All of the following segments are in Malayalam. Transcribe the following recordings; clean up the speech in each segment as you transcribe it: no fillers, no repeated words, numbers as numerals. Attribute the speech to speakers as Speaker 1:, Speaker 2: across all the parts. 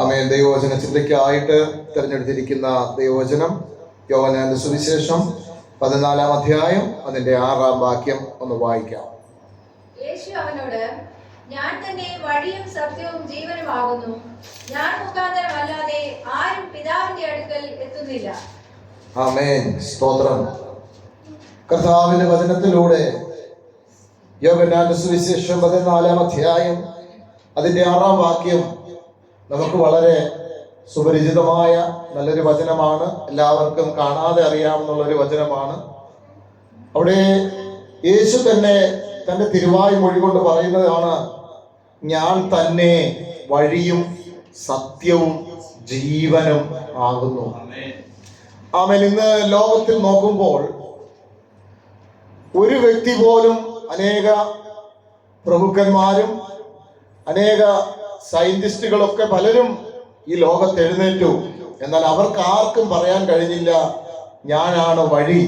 Speaker 1: ആമേൻ. ദൈവവചന ചിന്തയ്ക്കായിട്ട് തിരഞ്ഞെടുത്തിരിക്കുന്ന ദൈവവചനം യോഹന്നാന്റെ സുവിശേഷം 14-ാം അധ്യായം അതിന്റെ 6-ാം വാക്യം ഒന്ന് വായിക്കാം.
Speaker 2: യേശു അവനോട്, ഞാൻ തന്നെ വഴിയും സത്യവും ജീവനുമാകുന്നു. ഞാൻ മുഖാന്തരമല്ലാതെ ആരും പിതാവിന്റെ അടുക്കൽ എത്തുന്നില്ല.
Speaker 1: ആമേൻ. സ്തോത്രം. കർത്താവിന്റെ വചനത്തിലൂടെ യോഹന്നാന്റെ സുവിശേഷം 14-ാം അധ്യായം അതിന്റെ 6-ാം വാക്യം നമുക്ക് വളരെ സുപരിചിതമായ നല്ലൊരു വചനമാണ്. എല്ലാവർക്കും കാണാതെ അറിയാവുന്നൊരു വചനമാണ്. അവിടെ യേശു തന്നെ തന്റെ തിരുവായ് മൊഴി കൊണ്ട് പറയുന്നതാണ്, ഞാൻ തന്നെ വഴിയും സത്യവും ജീവനും ആകുന്നു. ആമേൻ. ഇന്ന് ലോകത്തിൽ നോക്കുമ്പോൾ ഒരു വ്യക്തി പോലും, അനേക പ്രഭുക്കന്മാരും അനേക സയന്റിസ്റ്റുകളൊക്കെ പലരും ഈ ലോകത്ത് എഴുന്നേറ്റു. എന്നാൽ അവർക്ക് ആർക്കും പറയാൻ കഴിഞ്ഞില്ല, ഞാനാണ് വഴി,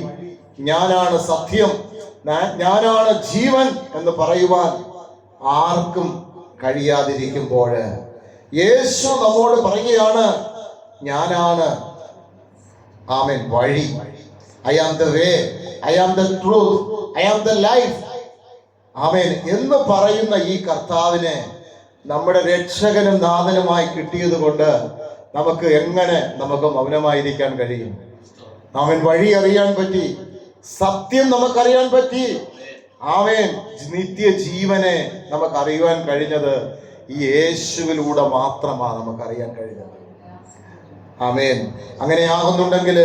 Speaker 1: ഞാനാണ് സത്യം, ഞാനാണ് ജീവൻ എന്ന് പറയുവാൻ ആർക്കും കഴിയാതിരിക്കുമ്പോൾ യേശു നമ്മോട് പറയുകയാണ്, ഞാനാണ് ആമേൻ വഴി. I am the way, I am the truth, I am the life. ആമേൻ എന്ന് പറയുന്ന ഈ കർത്താവിനെ നമ്മുടെ രക്ഷകനും നാഥനുമായി കിട്ടിയത് കൊണ്ട് നമുക്ക് എങ്ങനെ മൗനമായിരിക്കാൻ കഴിയും? അവൻ വഴി അറിയാൻ പറ്റി, സത്യം നമുക്കറിയാൻ പറ്റി. ആമേൻ. നിത്യജീവനെ നമുക്ക് അറിയുവാൻ കഴിഞ്ഞത് ഈ യേശുവിലൂടെ മാത്രമാണ് നമുക്കറിയാൻ കഴിഞ്ഞത്. ആമേൻ. അങ്ങനെയാകുന്നുണ്ടെങ്കിൽ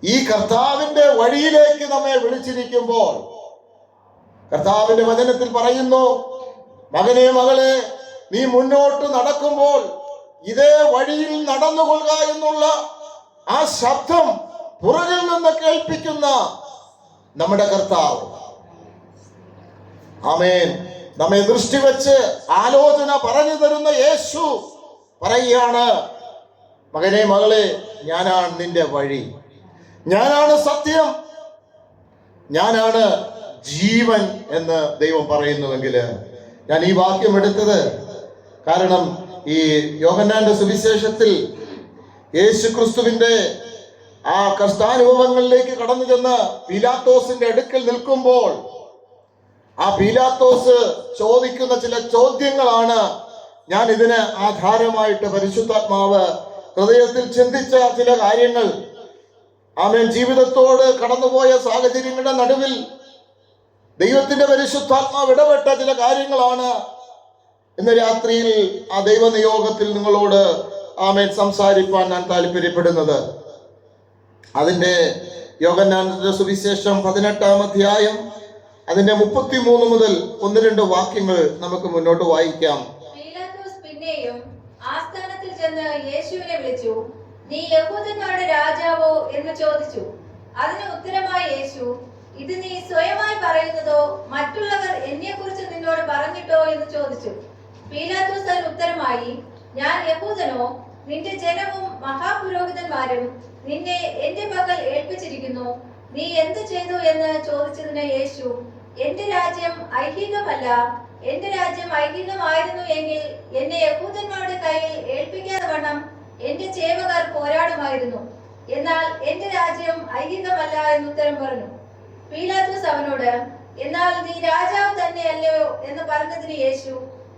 Speaker 1: ഈ കർത്താവിന്റെ വഴിയിലേക്ക് നമ്മെ വിളിച്ചിരിക്കുമ്പോൾ കർത്താവിന്റെ വചനത്തിൽ പറയുന്നു, മകനെ മകളെ, നീ മുന്നോട്ട് നടക്കുമ്പോൾ ഇതേ വഴിയിൽ നടന്നുകൊള്ളുക എന്നുള്ള ആ ശബ്ദം പുറകിൽ നിന്ന് കേൾപ്പിക്കുന്ന നമ്മുടെ കർത്താവ്. ആമേൻ. നമ്മെ ദൃഷ്ടി വെച്ച് ആലോചന പറഞ്ഞു തരുന്ന യേശു പറയുകയാണ്, മകനെ മകളെ, ഞാനാണ് നിന്റെ വഴി, ഞാനാണ് സത്യം, ഞാനാണ് ജീവൻ എന്ന് ദൈവം പറയുന്നുവെങ്കിൽ ഞാൻ ഈ വാക്യം എടുത്തത് കാരണം ഈ യോഹന്നാന്റെ സുവിശേഷത്തിൽ യേശു ക്രിസ്തുവിന്റെ ആ കഷ്ടാനുഭവങ്ങളിലേക്ക് കടന്നു ചെന്ന് പീലാത്തോസിന്റെ അടുക്കൽ നിൽക്കുമ്പോൾ ആ പീലാത്തോസ് ചോദിക്കുന്ന ചില ചോദ്യങ്ങളാണ് ഞാൻ ഇതിന് ആധാരമായിട്ട് പരിശുദ്ധാത്മാവ് ഹൃദയത്തിൽ ചിന്തിച്ച ചില കാര്യങ്ങൾ. ആമേൻ. ജീവിതത്തോട് കടന്നുപോയ സാഹചര്യങ്ങളുടെ നടുവിൽ ദൈവത്തിന്റെ പരിശുദ്ധാത്മാവ് ഇടപെട്ട ചില കാര്യങ്ങളാണ് ഇന്ന് രാത്രിയിൽ ആ ദൈവനിയോഗത്തിൽ നിങ്ങളോട് ആമേൻ സംസാരിക്കാൻ ഞാൻ താല്പര്യപ്പെടുന്നത്. അതിന്റെ യോഹന്നാന്റെ സുവിശേഷം 18-ാം അധ്യായം അതിന്റെ 33 മുതൽ 1-2 വാക്യങ്ങൾ നമുക്ക് മുന്നോട്ട് വായിക്കാം.
Speaker 2: പീലാത്തോസ് പിന്നെയും ആസ്ഥാനത്തിൽ ചെന്ന് യേശുവിനെ വിളിച്ചു, നീ യഹൂദന്മാരുടെ രാജാവോ എന്ന് ചോദിച്ചു. അതിന് ഉത്തരമായി യേശു, ഇത് നീ സ്വയമായി പറയുന്നതോ മറ്റുള്ളവർ എന്നെ കുറിച്ച് നിന്നോട് പറഞ്ഞിട്ടോ എന്ന് ചോദിച്ചു. പീലാത്തോസ് അതിന് ഉത്തരമായി, ഞാൻ യഹൂദനോ? നിന്റെ ജനവും മഹാപുരോഹിതന്മാരും നിന്നെ എന്റെ പക്കൽ ഏൽപ്പിച്ചിരിക്കുന്നു. നീ എന്ത് ചെയ്തു എന്ന് ചോദിച്ചതിന് യേശു, എന്റെ രാജ്യം ഐഹികമല്ല. എന്റെ രാജ്യം ഐഹികമായിരുന്നു എങ്കിൽ എന്നെ യഹൂദന്മാരുടെ കയ്യിൽ ഏൽപ്പിക്കാതെ വണ്ണം എന്റെ ചേവകർ പോരാടുമായിരുന്നു. എന്നാൽ എന്റെ രാജ്യം ഐഹികമല്ല എന്ന് ഉത്തരം പറഞ്ഞു. പീലാത്തോസ് അവനോട്, എന്നാൽ നീ രാജാവ് തന്നെയല്ലയോ എന്ന് പറഞ്ഞതിന് യേശു,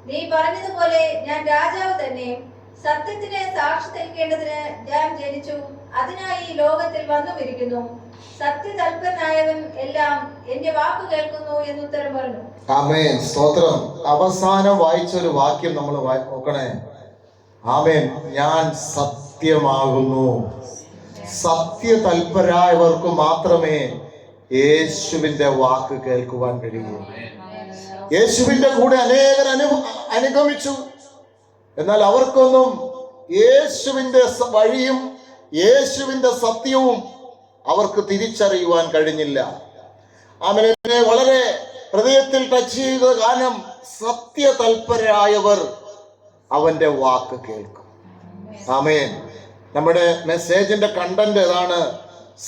Speaker 2: നീ പറഞ്ഞതുപോലെ ഞാൻ രാജാവ് തന്നെ. സത്യത്തിന് സാക്ഷി നിൽക്കേണ്ടതിന് ഞാൻ ജനിച്ചു, അതിനായി ഈ ലോകത്തിൽ വന്നുമിരിക്കുന്നു. സത്യതൽപരനായവൻ എല്ലാം എന്റെ വാക്ക് കേൾക്കുന്നു എന്ന് ഉത്തരം പറഞ്ഞു.
Speaker 1: ആമേൻ. സ്തോത്രം. അവസാനം വായിച്ചൊരു വാക്യം നമ്മൾ നോക്കണേ. ആമേൻ. ഞാൻ സത്യമാകുന്നു. സത്യതൽപരായവർക്ക് മാത്രമേ യേശുവിന്റെ വാക്ക് കേൾക്കുവാൻ കഴിയൂ. യേശുവിന്റെ കൂടെ അനേകർ അനുഗമിച്ചു. എന്നാൽ അവർക്കൊന്നും യേശുവിന്റെ വഴിയും യേശുവിന്റെ സത്യവും അവർക്ക് തിരിച്ചറിയുവാൻ കഴിഞ്ഞില്ല. ആമേനെ വളരെ ഹൃദയത്തിൽ ടച്ച് ചെയ്ത കാരണം സത്യതൽപരായവർ അവന്റെ വാക്ക് കേൾക്കും. ആമേൻ. നമ്മുടെ മെസ്സേജിന്റെ കണ്ടന്റ് ഏതാണ്?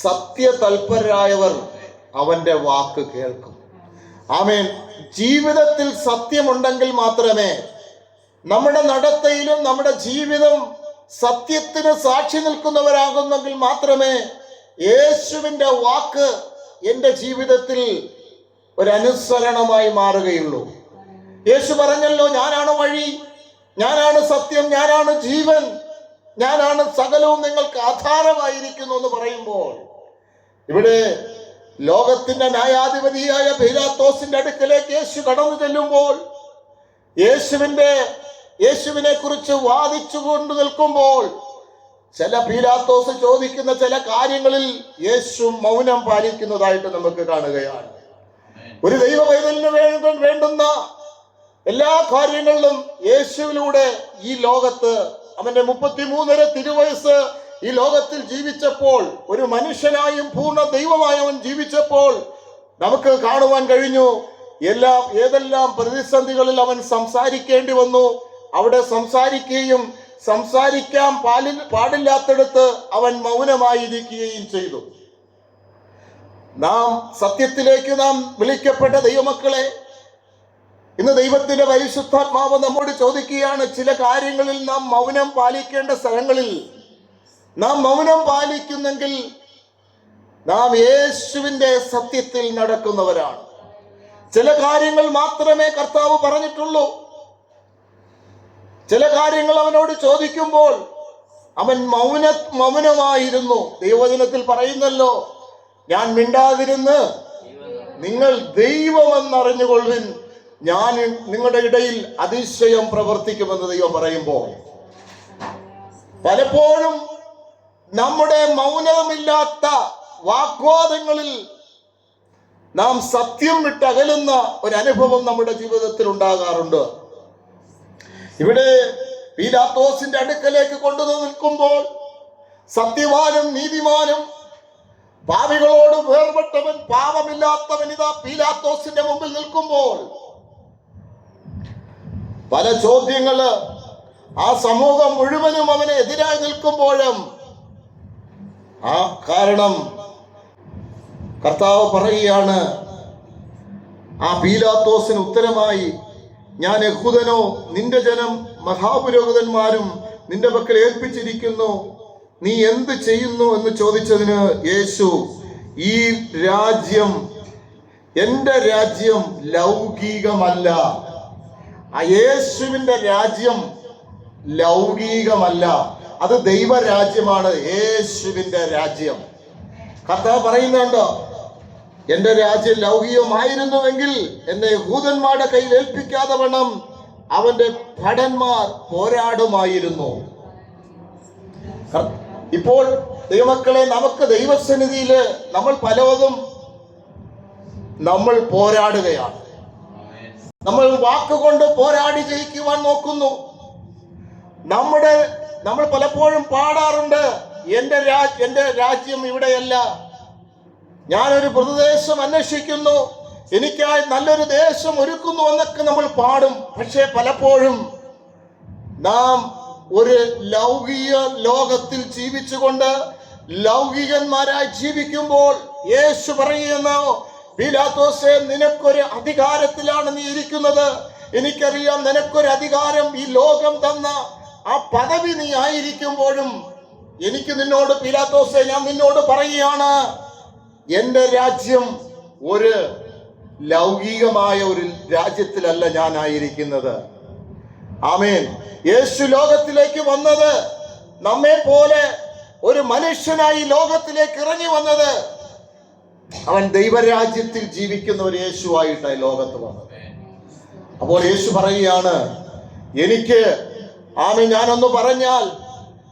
Speaker 1: സത്യതൽപരായവർ അവന്റെ വാക്ക് കേൾക്കും. ആമേൻ. ജീവിതത്തിൽ സത്യമുണ്ടെങ്കിൽ മാത്രമേ നമ്മുടെ നടത്തയിലും നമ്മുടെ ജീവിതം സത്യത്തിന് സാക്ഷി നിൽക്കുന്നവരാകുന്നെങ്കിൽ മാത്രമേ യേശുവിൻ്റെ വാക്ക് എൻ്റെ ജീവിതത്തിൽ ഒരനുസരണമായി മാറുകയുള്ളൂ. യേശു പറഞ്ഞല്ലോ, ഞാനാണ് വഴി, ഞാനാണ് സത്യം, ഞാനാണ് ജീവൻ, ഞാനാണ് സകലവും നിങ്ങൾക്ക് ആധാരമായിരിക്കുന്നു എന്ന് പറയുമ്പോൾ, ഇവിടെ ലോകത്തിന്റെ ന്യായാധിപതിയായ പീലാത്തോസിന്റെ അടുക്കലേക്ക് യേശു കടന്നു ചെല്ലുമ്പോൾ, യേശുവിനെ കുറിച്ച് വാദിച്ചു കൊണ്ട് നിൽക്കുമ്പോൾ, ചില പീലാത്തോസ് ചോദിക്കുന്ന ചില കാര്യങ്ങളിൽ യേശു മൗനം പാലിക്കുന്നതായിട്ട് നമുക്ക് കാണുകയാണ്. ഒരു ദൈവ പൈതലിന് വേണ്ടുന്ന എല്ലാ കാര്യങ്ങളിലും യേശുവിലൂടെ ഈ ലോകത്ത് അവന്റെ 33 തിരുവയസ്സ് ഈ ലോകത്തിൽ ജീവിച്ചപ്പോൾ, ഒരു മനുഷ്യനായും പൂർണ്ണ ദൈവമായും അവൻ ജീവിച്ചപ്പോൾ നമുക്ക് കാണുവാൻ കഴിഞ്ഞു. ഏതെല്ലാം പ്രതിസന്ധികളിൽ അവൻ സംസാരിക്കേണ്ടി വന്നു, അവിടെ സംസാരിക്കുകയും സംസാരിക്കാൻ പാടില്ലാത്തടത്ത് അവൻ മൗനമായിരിക്കുകയും ചെയ്തു. സത്യത്തിലേക്ക് നാം വിളിക്കപ്പെട്ട ദൈവമക്കളെ, ഇന്ന് ദൈവത്തിന്റെ പരിശുദ്ധാത്മാവ് നമ്മോട് ചോദിക്കുകയാണ്, ചില കാര്യങ്ങളിൽ നാം മൗനം പാലിക്കേണ്ട സ്ഥലങ്ങളിൽ നാം മൗനം പാലിക്കുന്നെങ്കിൽ നാം യേശുവിന്റെ സത്യത്തിൽ നടക്കുന്നവരാണ്. ചില കാര്യങ്ങൾ മാത്രമേ കർത്താവ് പറഞ്ഞിട്ടുള്ളൂ. ചില കാര്യങ്ങൾ അവനോട് ചോദിക്കുമ്പോൾ അവൻ മൗനമായിരുന്നു. ദൈവവചനത്തിൽ പറയുന്നല്ലോ, ഞാൻ മിണ്ടാതിരുന്ന് നിങ്ങൾ ദൈവമെന്നറിഞ്ഞുകൊള്ളുവിൻ, ഞാൻ നിങ്ങളുടെ ഇടയിൽ അതിശയം പ്രവർത്തിക്കുമെന്ന് ദൈവം പറയുമ്പോൾ, പലപ്പോഴും നമ്മുടെ മൗനമില്ലാത്ത വാഗ്വാദങ്ങളിൽ നാം സത്യം വിട്ടകലുന്ന ഒരു അനുഭവം നമ്മുടെ ജീവിതത്തിൽ ഉണ്ടാകാറുണ്ട്. ഇവിടെ പീലാത്തോസിന്റെ അടുക്കലേക്ക് കൊണ്ടു നിൽക്കുമ്പോൾ, സത്യവാനും നീതിമാനും പാപികളോട് വേർപെട്ടവൻ, പാപമില്ലാത്തവൻ ഇതാ പീലാത്തോസിന്റെ മുമ്പിൽ നിൽക്കുമ്പോൾ, പല ചോദ്യങ്ങള് ആ സമൂഹം മുഴുവനും അവന് എതിരായി നിൽക്കുമ്പോഴും കാരണം കർത്താവ് പറയുകയാണ്, ആ പീലാത്തോസിന് ഉത്തരമായി, ഞാൻ യഹൂദനോ, നിന്റെ ജനം മഹാപുരോഹിതന്മാരും നിന്റെ പക്കൽ ഏൽപ്പിച്ചിരിക്കുന്നു, നീ എന്ത് ചെയ്യുന്നു എന്ന് ചോദിച്ചതിന് യേശു, ഈ രാജ്യം, എൻ്റെ രാജ്യം ലൗകികമല്ല. ആ യേശുവിൻ്റെ രാജ്യം ലൗകികമല്ല, അത് ദൈവരാജ്യമാണ്. യേശുവിൻ്റെ രാജ്യം കർത്താവ് പറയുന്നുണ്ടോ, എന്റെ രാജ്യം ലൗകികമായിരുന്നുവെങ്കിൽ എന്നെ യഹൂദന്മാരുടെ കയ്യിൽ ഏൽപ്പിക്കാതെ വേണം അവന്റെ ഭടന്മാർ പോരാടുമായിരുന്നു. ഇപ്പോൾ ദൈവമക്കളെ, നമുക്ക് ദൈവസന്നിധിയില് നമ്മൾ പലതും പോരാടുകയാണ്. നമ്മൾ വാക്കുകൊണ്ട് പോരാടി ജയിക്കുവാൻ നോക്കുന്നു. നമ്മൾ പലപ്പോഴും പാടാറുണ്ട്, എന്റെ രാജ്യം ഇവിടെയല്ല, ഞാനൊരു പ്രദേശം അന്വേഷിക്കുന്നു, എനിക്കായി നല്ലൊരു ദേശം ഒരുക്കുന്നു എന്നൊക്കെ നമ്മൾ പാടും. പക്ഷേ പലപ്പോഴും നാം ഒരു ലൗകിക ലോകത്തിൽ ജീവിച്ചുകൊണ്ട് ലൗകികന്മാരായി ജീവിക്കുമ്പോൾ യേശു പറയുന്നു, പീലാത്തോസേ, നിനക്കൊരു അധികാരത്തിലാണ് നീ ഇരിക്കുന്നത്. എനിക്കറിയാം നിനക്കൊരു അധികാരം ഈ ലോകം തന്ന ആ പദവി നീ ആയിരിക്കുമ്പോഴും എനിക്ക് നിന്നോട്, പീലാത്തോസേ, ഞാൻ നിന്നോട് പറയുകയാണ്, എന്റെ രാജ്യം ഒരു ലൗകികമായ ഒരു രാജ്യത്തിലല്ല ഞാനായിരിക്കുന്നത്. ആമേൻ. യേശു ലോകത്തിലേക്ക് വന്നത് നമ്മെ പോലെ ഒരു മനുഷ്യനായി ലോകത്തിലേക്ക് ഇറങ്ങി വന്നത്, അവൻ ദൈവരാജ്യത്തിൽ ജീവിക്കുന്ന ഒരു യേശുവായിട്ടായി ലോകത്ത് വന്നത്. അപ്പോൾ യേശു പറയുകയാണ്, എനിക്ക് ഞാനൊന്ന് പറഞ്ഞാൽ,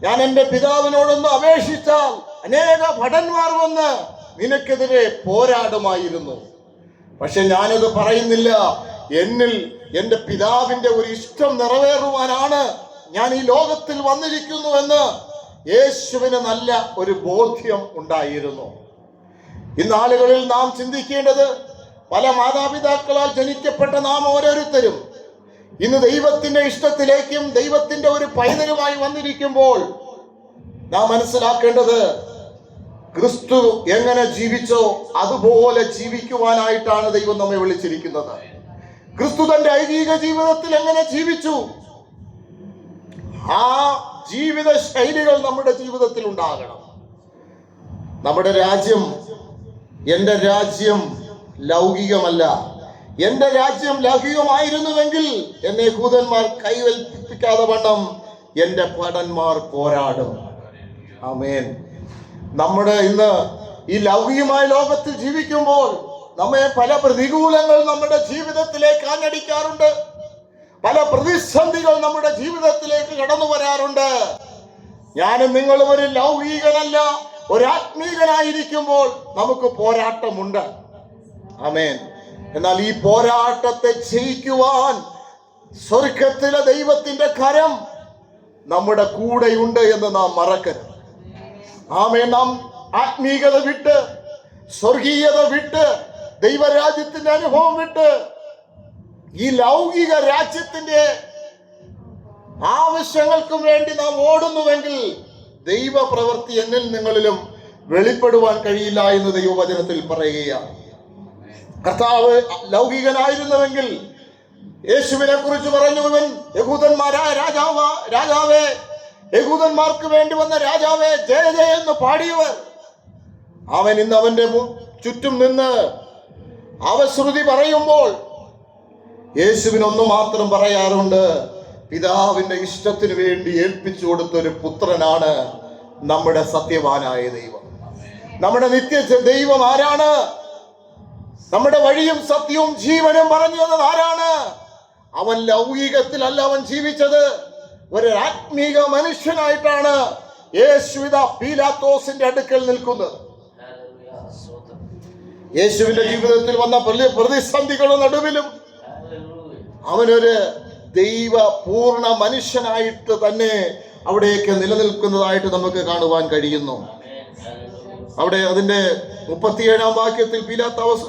Speaker 1: ഞാൻ എൻ്റെ പിതാവിനോടൊന്ന് അപേക്ഷിച്ചാൽ അനേക ഭടന്മാർ വന്ന് നിനക്കെതിരെ പോരാടുമായിരുന്നു. പക്ഷെ ഞാനത് പറയുന്നില്ല. എന്നിൽ എൻ്റെ പിതാവിൻ്റെ ഒരു ഇഷ്ടം നിറവേറുവാനാണ് ഞാൻ ഈ ലോകത്തിൽ വന്നിരിക്കുന്നു എന്ന് യേശുവിന് നല്ല ഒരു ബോധ്യം ഉണ്ടായിരുന്നു. ഇന്നാളുകളിൽ നാം ചിന്തിക്കേണ്ടത്, പല മാതാപിതാക്കളാൽ ജനിക്കപ്പെട്ട നാം ഓരോരുത്തരും ഇന്ന് ദൈവത്തിന്റെ ഇഷ്ടത്തിലേക്കും ദൈവത്തിന്റെ ഒരു പൈതലുമായി വന്നിരിക്കുമ്പോൾ നാം മനസ്സിലാക്കേണ്ടത്, ക്രിസ്തു എങ്ങനെ ജീവിച്ചോ അതുപോലെ ജീവിക്കുവാനായിട്ടാണ് ദൈവം നമ്മെ വിളിച്ചിരിക്കുന്നത്. ക്രിസ്തു തന്റെ ഐഹിക ജീവിതത്തിൽ എങ്ങനെ ജീവിച്ചു ആ ജീവിത ശൈലികൾ നമ്മുടെ ജീവിതത്തിൽ ഉണ്ടാകണം. നമ്മുടെ രാജ്യം, എൻ്റെ രാജ്യം ലൗകികമല്ല. എൻ്റെ രാജ്യം ലൗകികമായിരുന്നുവെങ്കിൽ എന്നെ യഹൂദന്മാർ കൈവൽപ്പിക്കാതെ വണ്ണം എൻ്റെ ഭടന്മാർ പോരാടും. ആമേൻ. നമ്മുടെ ഇന്ന് ഈ ലൗകികമായ ലോകത്തിൽ ജീവിക്കുമ്പോൾ നമ്മെ പല പ്രതികൂലങ്ങൾ നമ്മുടെ ജീവിതത്തിലേക്ക് ആഞ്ഞടിക്കാറുണ്ട്. പല പ്രതിസന്ധികൾ നമ്മുടെ ജീവിതത്തിലേക്ക് കടന്നു വരാറുണ്ട്. ഞാനും നിങ്ങളും ഒരു ലൗകികനല്ല, ഒരാത്മീകനായിരിക്കുമ്പോൾ നമുക്ക് പോരാട്ടമുണ്ട്. ആമേൻ. എന്നാൽ ഈ പോരാട്ടത്തെ ജയിക്കുവാൻ സ്വർഗത്തിലെ ദൈവത്തിന്റെ കരം നമ്മുടെ കൂടെയുണ്ട് എന്ന് നാം മറക്കരുത്. ആമേൻ. നാം ആത്മീകത വിട്ട്, സ്വർഗീയത വിട്ട്, ദൈവരാജ്യത്തിന്റെ അനുഭവം വിട്ട് ഈ ലൗകിക രാജ്യത്തിന്റെ ആവശ്യങ്ങൾക്കും വേണ്ടി നാം ഓടുന്നുവെങ്കിൽ ദൈവപ്രവൃത്തി എന്നിൽ നിങ്ങളിലും വെളിപ്പെടുവാൻ കഴിയില്ല എന്ന് ദൈവവചനത്തിൽ പറയുകയാണ്. കർത്താവ് ലൗകികനായിരുന്നുവെങ്കിൽ യേശുവിനെ കുറിച്ച് പറഞ്ഞു, ഇവൻ യഹൂദന്മാരായ രാജാവേ, യഹൂദന്മാർക്ക് വേണ്ടി വന്ന രാജാവേ, ജയ ജയ എന്ന് പാടിയവർ. അവൻ ഇന്ന് അവന്റെ ചുറ്റും നിന്ന് അവശ്രുതി പറയുമ്പോൾ യേശുവിനൊന്നു മാത്രം പറയാറുണ്ട്: പിതാവിന്റെ ഇഷ്ടത്തിന് വേണ്ടി ഏൽപ്പിച്ചു കൊടുത്തൊരു പുത്രനാണ് നമ്മുടെ സത്യവാനായ ദൈവം. നമ്മുടെ നിത്യ ദൈവം ആരാണ്? നമ്മുടെ വഴിയും സത്യവും ജീവനും പറഞ്ഞു തന്നത് ആരാണ്? അവൻ ലൗകികത്തിലല്ല അവൻ ജീവിച്ചത്, ഒരു ആത്മീക മനുഷ്യനായിട്ടാണ് യേശുവിത പീലാത്തോസിന്റെ അടുക്കൽ നിൽക്കുന്നത്. യേശുവിന്റെ ജീവിതത്തിൽ വന്ന പ്രതിസന്ധികളുടെ നടുവിലും അവനൊരു ദൈവ പൂർണ്ണ മനുഷ്യനായിട്ട് തന്നെ അവിടേക്ക് നിലനിൽക്കുന്നതായിട്ട് നമുക്ക് കാണുവാൻ കഴിയുന്നു. അവിടെ അതിന്റെ 37-ാം വാക്യത്തിൽ പീലാത്തോസ്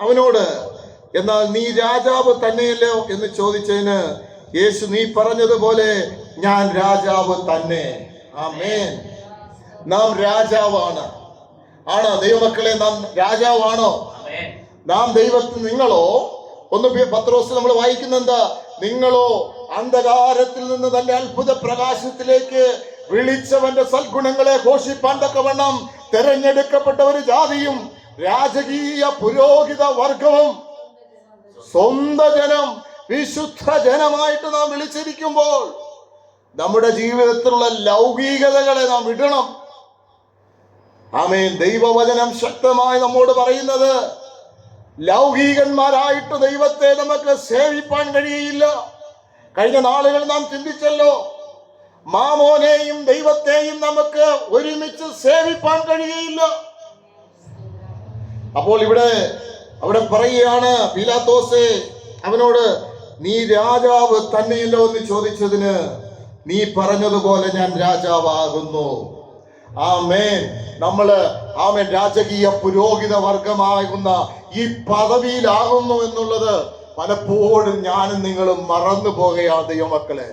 Speaker 1: അവനോട് എന്നാൽ നീ രാജാവ് തന്നെയല്ലോ എന്ന് ചോദിച്ചതിന് യേശു നീ പറഞ്ഞതുപോലെ ഞാൻ രാജാവ് തന്നെ. ആമേൻ. നാം രാജാവാണ്. ആണോ ദൈവമക്കളെ? നാം രാജാവാണോ? നാം ദൈവത്തിൽ നിങ്ങളോ? ഒന്ന് പത്രോസ് നമ്മൾ വായിക്കുന്ന എന്താ? നിങ്ങളോ അന്ധകാരത്തിൽ നിന്ന് തന്റെ അത്ഭുത പ്രകാശത്തിലേക്ക് വിളിച്ചവന്റെ സൽഗുണങ്ങളെ ഘോഷിപ്പാൻ തക്കവണ്ണം തെരഞ്ഞെടുക്കപ്പെട്ട ഒരു ജാതിയും രാജകീയ പുരോഹിത വർഗവും സ്വന്തം ജനം, വിശുദ്ധ ജനമായിട്ട് നാം വിളിച്ചിരിക്കുമ്പോൾ നമ്മുടെ ജീവിതത്തിലുള്ള ലൗകികതകളെ നാം വിടണം. ആമേൻ. ദൈവവചനം ശക്തമായി നമ്മോട് പറയുന്നത് ലൗകികന്മാരായിട്ട് ദൈവത്തെ നമുക്ക് സേവിപ്പാൻ കഴിയില്ല. കഴിഞ്ഞ നാളുകൾ നാം ചിന്തിച്ചല്ലോ, മാമോനെയും ദൈവത്തെയും നമുക്ക് ഒരുമിച്ച് സേവിപ്പാൻ കഴിയില്ല. അപ്പോൾ അവിടെ പറയുകയാണ് പീലാത്തോസേ അവനോട് നീ രാജാവ് തന്നെയല്ലോ എന്ന് ചോദിച്ചതിന് നീ പറഞ്ഞതുപോലെ ഞാൻ രാജാവാകുന്നു. ആമേൻ. ആമേൻ രാജകീയ പുരോഹിത വർഗമാകുന്ന ഈ പദവിയിലാകുന്നു എന്നുള്ളത് പലപ്പോഴും ഞാനും നിങ്ങളും മറന്നു പോകുകയാണ് ദൈവമക്കളെ.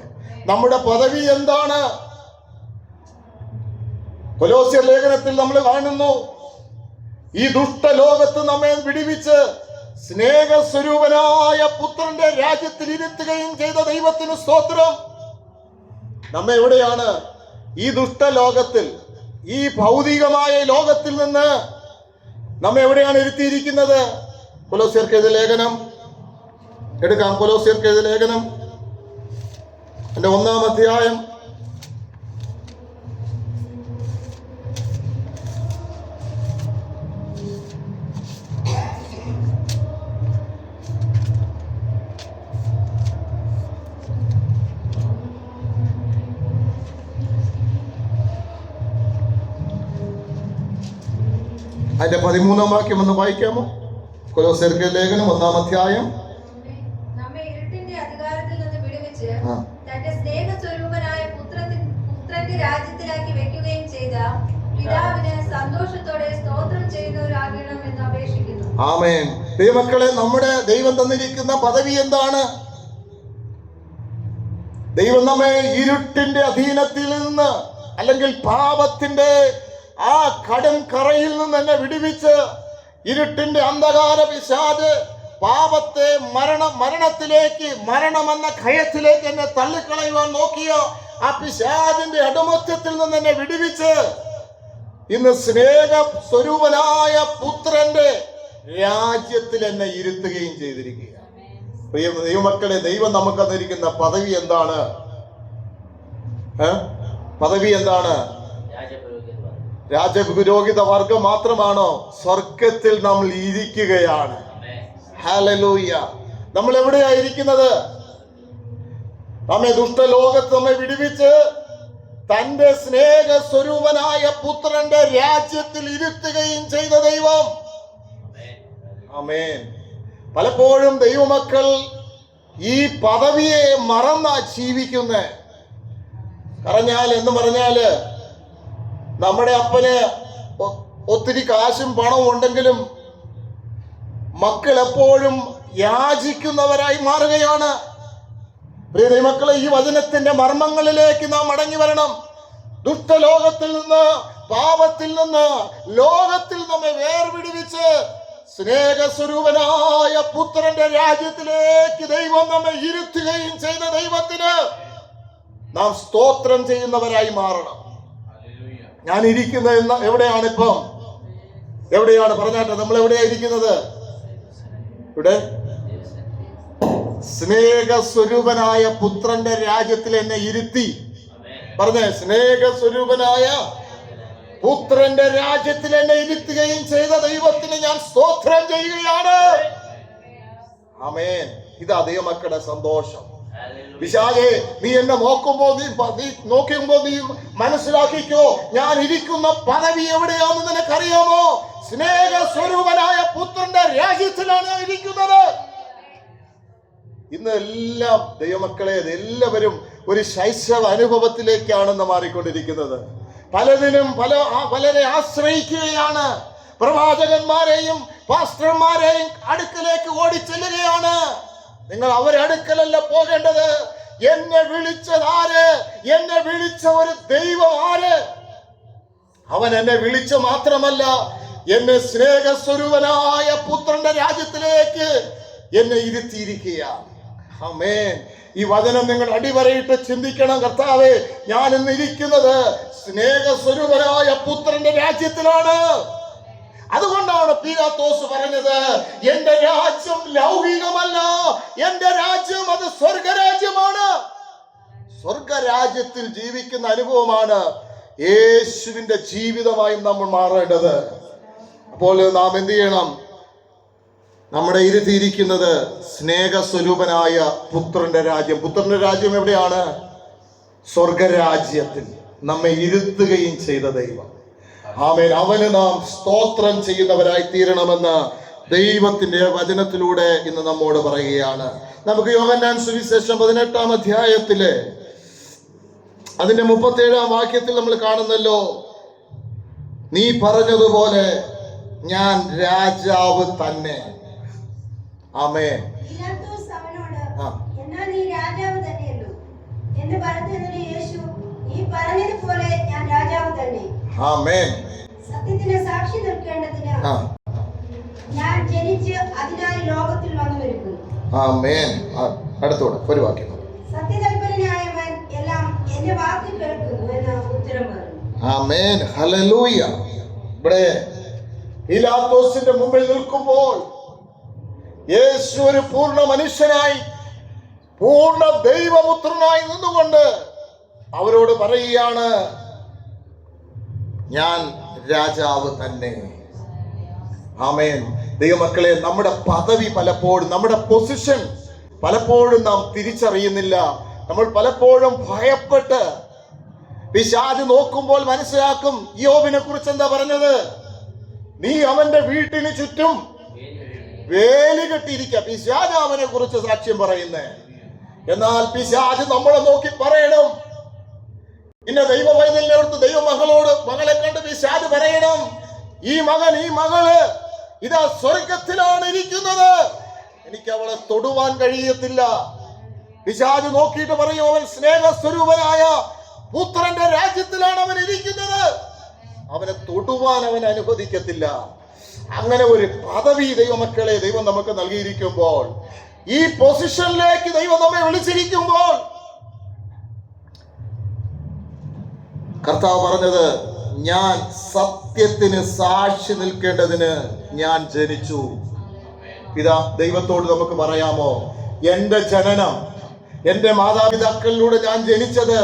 Speaker 1: നമ്മുടെ പദവി എന്താണ്? കൊലോസ്യർ ലേഖനത്തിൽ നമ്മൾ കാണുന്നു, ഈ ദുഷ്ടലോകത്ത് നമ്മെ വിടിവിച്ച് സ്നേഹസ്വരൂപനായ പുത്രന്റെ രാജ്യത്തിൽ ഇരുത്തുകയും ചെയ്ത ദൈവത്തിന് സ്തോത്രം. നമ്മെ എവിടെയാണ്? ഈ ദുഷ്ടലോകത്തിൽ, ഈ ഭൗതികമായ ലോകത്തിൽ നിന്ന് നമ്മെ എവിടെയാണ് ഇരുത്തിയിരിക്കുന്നത്? കൊലോസ്യർക്ക് എഴുതിയ ലേഖനം എടുക്കാം. കൊലോസ്യർക്ക് എഴുതിയ ലേഖനം അതിന്റെ 1-ാം അധ്യായം അതിന്റെ 13-ാം വാക്യം ഒന്ന് വായിക്കാമോ? കൊലോസ്യർക്ക് ലേഖനം 1-ാം അധ്യായം.
Speaker 2: നമ്മെ ഇരുട്ടിന്റെ അധികാരത്തിൽ നിന്ന് വിടുവിച്ച് തന്റെ സ്നേഹസ്വരൂപനായ പുത്രന്റെ രാജ്യത്തിലാക്കി വെക്കുകയും ചെയ്ത പിതാവിന് സന്തോഷത്തോടെ സ്തോത്രം ചെയ്യുന്നവരാകണം എന്ന് അപേക്ഷിക്കുന്നു.
Speaker 1: ആമേൻ. ദൈവമക്കളെ, നമ്മുടെ ദൈവം തന്നിരിക്കുന്ന പദവി എന്താണ്? ദൈവം നമ്മെ ഇരുട്ടിന്റെ അധീനത്തിൽ നിന്ന്, അല്ലെങ്കിൽ പാപത്തിന്റെ ആ കടം കറയിൽ നിന്ന് എന്നെ വിടുവിച്ച് ഇരുട്ടിന്റെ അന്ധകാര പിശാച് പാപത്തെ മരണത്തിലേക്ക്, മരണമെന്ന ഭയത്തിലേക്ക് എന്നെ തള്ളിക്കളയുവാൻ നോക്കിയ ആ പിശാചിന്റെ അടിമത്തത്തിൽ നിന്ന് എന്നെ വിടുവിച്ച് ഇന്ന് സ്നേഹ സ്വരൂപനായ പുത്രന്റെ രാജ്യത്തിൽ എന്നെ ഇരുത്തുകയും ചെയ്തിരിക്കുക. പ്രിയ ദൈവമക്കളെ, ദൈവം നമുക്ക് തന്നിരിക്കുന്ന പദവി എന്താണ്? പദവി എന്താണ്? രാജപുരോഹിത വർഗം മാത്രമാണോ? സ്വർഗത്തിൽ നമ്മൾ ഇരിക്കുകയാണ്. ഹല്ലേലൂയ. നമ്മൾ എവിടെയായിരിക്കുന്നത്? നമ്മെ ദുഷ്ടലോകത്ത് നമ്മെ വിടുവിച്ച് തന്റെ സ്നേഹ സ്വരൂപനായ പുത്രന്റെ രാജ്യത്തിൽ ഇരുത്തുകയും ചെയ്ത ദൈവം. ആമേൻ. പലപ്പോഴും ദൈവമക്കൾ ഈ പദവിയെ മറന്നാ ജീവിക്കുന്നേ. എന്ന് പറഞ്ഞാല് നമ്മുടെ അപ്പന് ഒത്തിരി കാശും പണവും ഉണ്ടെങ്കിലും മക്കൾ എപ്പോഴും യാചിക്കുന്നവരായി മാറുകയാണ്. പ്രിയ ദൈവമക്കളെ, ഈ വചനത്തിന്റെ മർമ്മങ്ങളിലേക്ക് നാം മടങ്ങി വരണം. ദുഷ്ടലോകത്തിൽ നിന്ന്, പാപത്തിൽ നിന്ന്, ലോകത്തിൽ നമ്മെ വേർപിടിവിച്ച് സ്നേഹസ്വരൂപനായ പുത്രന്റെ രാജ്യത്തിലേക്ക് ദൈവം നമ്മെ ഇരുത്തുകയും ചെയ്ത ദൈവത്തിന് നാം സ്തോത്രം ചെയ്യുന്നവരായി മാറണം. ഞാൻ ഇരിക്കുന്നത് എവിടെയാണ്? ഇപ്പം എവിടെയാണ്? പറഞ്ഞാട്ടെ, നമ്മൾ എവിടെയാ ഇരിക്കുന്നത്? ഇവിടെ സ്നേഹസ്വരൂപനായ പുത്രന്റെ രാജ്യത്തിൽ എന്നെ ഇരുത്തി. പറഞ്ഞേ, സ്നേഹസ്വരൂപനായ പുത്രന്റെ രാജ്യത്തിൽ എന്നെ ഇരുത്തുകയും ചെയ്ത ദൈവത്തിന് ഞാൻ സ്തോത്രം ചെയ്യുകയാണ്. ആമേൻ. ഇതാ ദൈവമക്കളുടെ സന്തോഷം. പിശാചേ, നീ എന്നെ നോക്കുമ്പോ നീ മനസ്സിലാക്കിക്കോ, ഞാൻ ഇരിക്കുന്ന പദവി എവിടെയാണെന്ന് നിനക്കറിയാമോ? സ്നേഹസ്വരൂപനായ പുത്രന്റെ രാജ്യത്തിലാണ് ഞാൻ ഇരിക്കുന്നത്. ഇന്ന് എല്ലാം ദൈവമക്കളെ, എല്ലാവരും ഒരു ശൈശവ അനുഭവത്തിലേക്കാണെന്ന് മാറിക്കൊണ്ടിരിക്കുന്നത്. പലതിനും പലരെ ആശ്രയിക്കുകയാണ്. പ്രവാചകന്മാരെയും പാസ്റ്റർമാരെയും അടുക്കലേക്ക് ഓടിച്ചെല്ലുകയാണ്. നിങ്ങൾ അവരെ അടുക്കലല്ല പോകേണ്ടത്. എന്നെ വിളിച്ചത് ആര്? എന്നെ വിളിച്ച ഒരു ദൈവം ആര്? അവൻ എന്നെ വിളിച്ച മാത്രമല്ല, എന്നെ സ്നേഹസ്വരൂപനായ പുത്രന്റെ രാജ്യത്തിലേക്ക് എന്നെ ഇരുത്തിയിരിക്കുകയാണ്. ആമേൻ. ഈ വചനം നിങ്ങൾ അടിവരയിട്ട് ചിന്തിക്കണം. കർത്താവേ, ഞാൻ ഇന്ന് ഇരിക്കുന്നത് സ്നേഹസ്വരൂപനായ പുത്രന്റെ രാജ്യത്തിലാണ്. അതുകൊണ്ടാണ് പീലാത്തോസ് പറഞ്ഞത്, എന്റെ രാജ്യം ലൗകികമല്ല, എന്റെ രാജ്യം അത് സ്വർഗരാജ്യമാണ്. സ്വർഗരാജ്യത്തിൽ ജീവിക്കുന്ന അനുഭവമാണ് യേശുവിന്റെ ജീവിതമായും നമ്മൾ മാറേണ്ടത്. അപ്പോൾ നാം എന്ത് ചെയ്യണം? നമ്മുടെ ഇരുത്തിയിരിക്കുന്നത് സ്നേഹസ്വരൂപനായ പുത്രന്റെ രാജ്യം. പുത്രന്റെ രാജ്യം എവിടെയാണ്? സ്വർഗരാജ്യത്തിൽ നമ്മെ ഇരുത്തുകയും ചെയ്ത ദൈവം. ആമേൻ. അവന് നാം സ്തോത്രം ചെയ്യുന്നവരായി തീരണമെന്ന് ദൈവത്തിന്റെ വചനത്തിലൂടെ ഇന്ന് നമ്മോട് പറയുകയാണ്. നമുക്ക് യോഹന്നാൻ സുവിശേഷം 18-ാം അധ്യായത്തിലെ അതിന്റെ 37-ാം വാക്യത്തിൽ നമ്മൾ കാണുന്നല്ലോ, നീ പറഞ്ഞതുപോലെ ഞാൻ രാജാവ് തന്നെ. ആമേൻ. ആമേൻ.
Speaker 3: സത്യത്തിന് സാക്ഷി നിൽക്കേണ്ടതിന് ഞാൻ ജനിച്ച് അതിനായി ലോകത്തിൽ വന്നുവരുന്നു.
Speaker 1: ആമേൻ. അടുത്തോടെ ഒരു വാക്യം.
Speaker 3: സത്യതൽപരനായവൻ എല്ലാം എന്റെ വാക്ക് കേൾക്കുന്നു എന്ന് ഉത്തരം പറഞ്ഞു.
Speaker 1: ആമേൻ. ഹല്ലേലൂയ. ഇവിടെ പീലാത്തോസിന്റെ മുമ്പിൽ നിൽക്കുമ്പോൾ യേശു ഒരു പൂർണ്ണ മനുഷ്യനായി, പൂർണ്ണ ദൈവപുത്രനായി നിന്നുകൊണ്ട് അവരോട് പറയുകയാണ്, ഞാൻ രാജാവ് തന്നെ. ആമേൻ. ദൈവമക്കളെ, നമ്മുടെ പദവി പലപ്പോഴും, നമ്മുടെ പൊസിഷൻ പലപ്പോഴും നാം തിരിച്ചറിയുന്നില്ല. നമ്മൾ പലപ്പോഴും ഭയപ്പെട്ട് പിശാച് നോക്കുമ്പോൾ മനസ്സിലാക്കും, യോബിനെ കുറിച്ച് എന്താ പറഞ്ഞത്? നീ അവന്റെ വീട്ടിന് ചുറ്റും വേലി കെട്ടിയിരിക്കുക. പിശാച് അവനെ കുറിച്ച് സാക്ഷ്യം പറയുന്നേ. എന്നാൽ പിശാച് നമ്മളെ നോക്കി പറയണം, പിന്നെ ദൈവ വൈതലിനടുത്ത് മകളെ കണ്ട് പിശാച് പറയണം, ഈ മകൻ, ഈ മകള് ഇതാ സ്വർഗത്തിലാണ് ഇരിക്കുന്നത്, എനിക്ക് അവളെ തൊടുവാൻ കഴിയത്തില്ല. പിശാച് നോക്കിയിട്ട് പറയും, അവൻ സ്നേഹസ്വരൂപനായ പുത്രന്റെ രാജ്യത്തിലാണ് അവൻ ഇരിക്കുന്നത്, അവനെ തൊടുവാൻ അവൻ അനുവദിക്കത്തില്ല. അങ്ങനെ ഒരു പദവി ദൈവമക്കളെ ദൈവം നമുക്ക് നൽകിയിരിക്കുമ്പോൾ, ഈ പൊസിഷനിലേക്ക് ദൈവം നമ്മെ വിളിച്ചിരിക്കുമ്പോൾ കർത്താവ് പറഞ്ഞത്, ഞാൻ സത്യത്തിന് സാക്ഷി നിൽക്കേണ്ടതിന് ഞാൻ ജനിച്ചു. ഇതാ ദൈവത്തോട് നമുക്ക് പറയാമോ, എൻ്റെ ജനനം, എൻ്റെ മാതാപിതാക്കളിലൂടെ ഞാൻ ജനിച്ചത്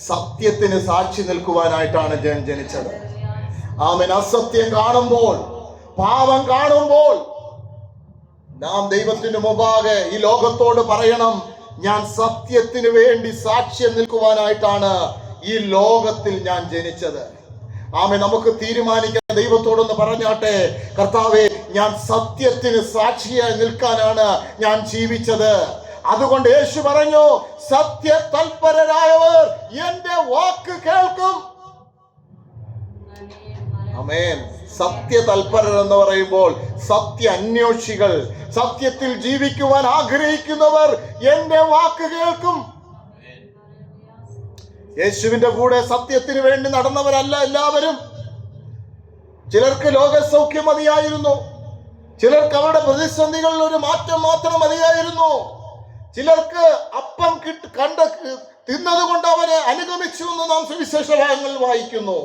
Speaker 1: സത്യത്തിന് സാക്ഷി നിൽക്കുവാനായിട്ടാണ് ഞാൻ ജനിച്ചത്. ആമേൻ. അസത്യം കാണുമ്പോൾ, പാപം കാണുമ്പോൾ നാം ദൈവത്തിന് മുമ്പാകെ ഈ ലോകത്തോട് പറയണം, ഞാൻ സത്യത്തിന് വേണ്ടി സാക്ഷ്യം നിൽക്കുവാനായിട്ടാണ് ഈ ലോകത്തിൽ ഞാൻ ജനിച്ചത്. ആമേൻ. നമുക്ക് തീരുമാനിക്കാൻ ദൈവത്തോടൊന്ന് പറഞ്ഞാട്ടെ, കർത്താവേ, ഞാൻ സത്യത്തിന് സാക്ഷിയായി നിൽക്കാനാണ് ഞാൻ ജീവിച്ചത്. അതുകൊണ്ട് യേശു പറഞ്ഞു, സത്യ തൽപരരായവർ എന്റെ വാക്ക് കേൾക്കും. ആമേൻ. സത്യ തൽപരർ എന്ന് പറയുമ്പോൾ സത്യ അന്വേഷികൾ, സത്യത്തിൽ ജീവിക്കുവാൻ ആഗ്രഹിക്കുന്നവർ എന്റെ വാക്ക് കേൾക്കും. യേശുവിന്റെ കൂടെ സത്യത്തിന് വേണ്ടി നടന്നവരല്ല എല്ലാവരും. ചിലർക്ക് ലോകസൗഖ്യം മതിയായിരുന്നു, ചിലർക്ക് അവരുടെ പ്രതിസന്ധികളിൽ ഒരു മാറ്റം മാത്രം മതിയായിരുന്നു, ചിലർക്ക് അപ്പം കണ്ട് തിന്നത് കൊണ്ട് അവനെ അനുഗമിച്ചു എന്ന് നാം സുവിശേഷ ഭാഗങ്ങളിൽ വായിക്കുന്നു.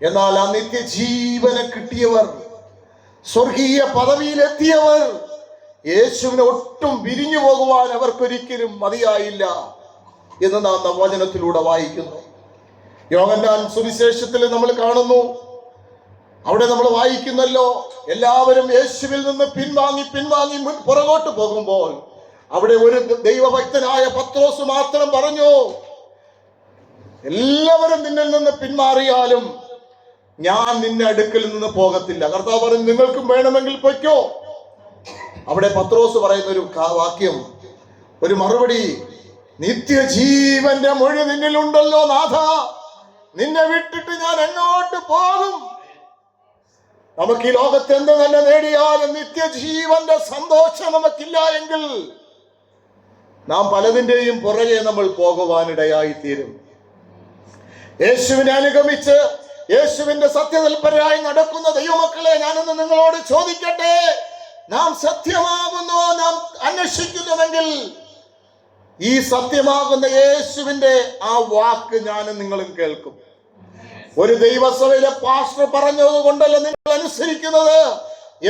Speaker 1: എന്നാൽ ആ നിത്യജീവനെ കിട്ടിയവർ, സ്വർഗീയ പദവിയിലെത്തിയവർ, യേശുവിനെ ഒട്ടും വിരിഞ്ഞു പോകുവാൻ അവർക്കൊരിക്കലും മതിയായില്ല എന്ന് നാം വചനത്തിലൂടെ വായിക്കുന്നു. യോഹന്നാൻ സുവിശേഷത്തിൽ നമ്മൾ കാണുന്നു, അവിടെ നമ്മൾ വായിക്കുന്നല്ലോ, എല്ലാവരും യേശുവിൽ നിന്ന് പിൻവാങ്ങി പുറകോട്ട് പോകുമ്പോൾ അവിടെ ഒരു ദൈവഭക്തനായ പത്രോസ് മാത്രം പറഞ്ഞു, എല്ലാവരും നിന്നിൽ നിന്ന് പിന്മാറിയാലും ഞാൻ നിന്റെ അടുക്കൽ നിന്ന് പോകത്തില്ല. കർത്താവ് പറഞ്ഞു, നിങ്ങൾക്കും വേണമെങ്കിൽ പൊയ്ക്കോ. അവിടെ പത്രോസ് പറയുന്ന ഒരു വാക്യം, ഒരു മറുപടി, നിത്യജീവന്റെ മൊഴി നിന്നിലുണ്ടല്ലോ നാഥ, നിന്നെ വിട്ടിട്ട് ഞാൻ എങ്ങോട്ട് പോകും? നമുക്ക് ഈ ലോകത്ത് എന്ത് തന്നെ നേടിയാലും നിത്യജീവന്റെ സന്തോഷം നമുക്കില്ല എങ്കിൽ നാം പലതിന്റെയും പുറകെ നമ്മൾ പോകുവാനിടയായി തീരും. യേശുവിനെ അനുഗമിച്ച് യേശുവിന്റെ സത്യതൽപരരായി നടക്കുന്ന ദൈവമക്കളെ, ഞാനിന്ന് നിങ്ങളോട് ചോദിക്കട്ടെ, നാം സത്യമാകുന്നു നാം അന്വേഷിക്കുന്നുവെങ്കിൽ ഈ സത്യമാകുന്ന യേശുവിന്റെ ആ വാക്ക് ഞാനും നിങ്ങളും കേൾക്കും. ഒരു ദൈവസഭയിലെ പാസ്റ്റർ പറഞ്ഞത് കൊണ്ടല്ല നിങ്ങൾ അനുസരിക്കുന്നത്.